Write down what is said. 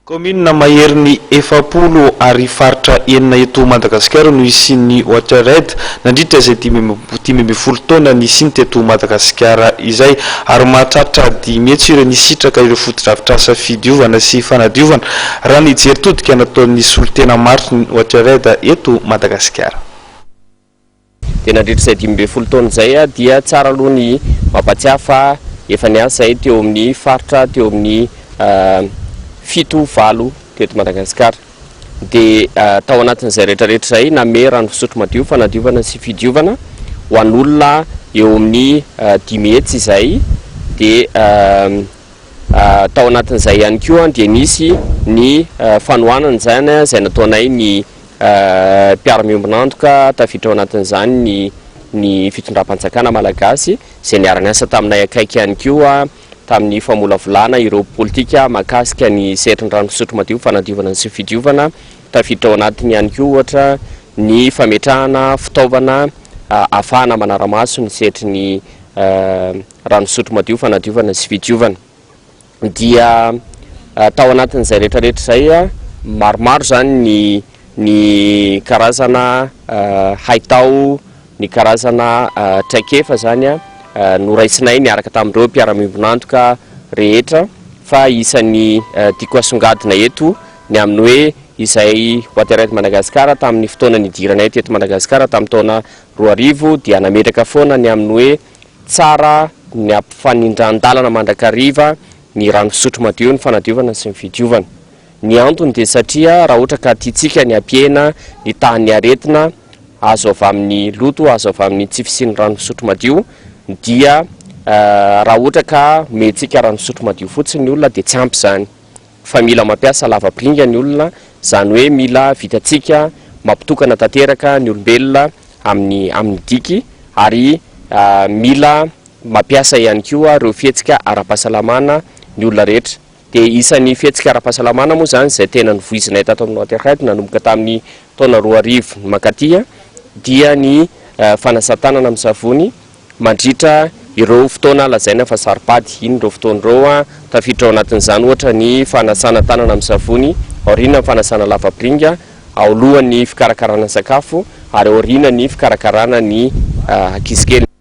Commune mahery ny 70 ary faritra enina eto Madagasikara no isian'ny Watered nandritra izay 10 taona ny isiny teto Madagasikara izay ary mahatratra 10 mihitsy ireo nisitraka ireo foto-drafitr'asa fidiovana sy fanadiovana raha ny jery todika nataon'ny solitena maro ny Watered eto Madagasikara. Dia nandritra izay 10 taona izay dia tsara aloha ny mampatsiahy fa efa niasa zay teo amin'ny faritra teo amin'ny 7-8 teto Madagasikara. Dia tao anatin'izay rehetrarehetra izay name rano fisotro madio fanadiovana sy fidiovana ho an'olona eo amin'ny 10 mihitsy izay. Dia tao anatin'izay ihany koa dia nisy ny fanohanana izany izay nataonay ny mpiara-miombonantoka tafiditra ao anatin'izany ny fitondram-panjakana malagasy izay niara-niasa taminay akaiky ihany koa tamin'ny famolavolana ireo politika mahakasika ny sehatrin-drano fisotro madio fanadiovana sy fidiovana. Tafiditra ao anatiny ihany koa ohatra ny fametrahana fitaovana ahafahana manara-maso ny sehatry ny rano fisotro madio fanadiovana sy fidiovana. Dia tao anatin'izay rehetrarehetra izay maromaro zany ny karazana haitao, ny karazana traikefa zany noraisinay niaraka tamin'ireo mpiara-miombonantoka rehetra fa isan'ny tiako asongadina eto ny amin'ny hoe izay Watered Madagasikara tamin'ny fotoana nidiranay teto Madagasikara tamin'ny taona 2000 dia nametraka foana ny amin'ny hoe tsara ny ampifanindran-dalana mandrakariva ny rano fisotro madio ny fanadiovana sy ny fidiovana. Ny antony dia satria raha ohatra ka tiantsika ny ampiena ny tahan'ny aretina azo avy amin'ny loto, azo avy amin'ny tsy fisian'ny rano fisotro madio, dia raha ohatra ka mentsika rano fisotro madio fotsiny ny olona dia tsy ampy zany. Fa mila mampiasa lava-piringa ny olona, zany hoe mila vitantsika mampitokana tanteraka ny olombelona amin'ny diky ary mila mampiasa ihany koa ireo fihetsika ara-pahasalamana ny olona rehetra. Dia isan'ny fihetsika ara-pahasalamana moa zany izay tena nivoizinay tato amin'ny Watered nanomboka tamin'ny taona 2000 makatia dia ny fanasan-tanana amin'ny savony mandritra ireo fotoana lazaina fa saripady. Iny ireo fotoana ireo tafiditra ao anatin'izany ohatra ny fanasana tanana amin'ny savony, aoriana ny fanasana lava-piringa, ao alohan'ny fikarakarana sakafo ary aoriana ny fikarakarana ny ankizy kely.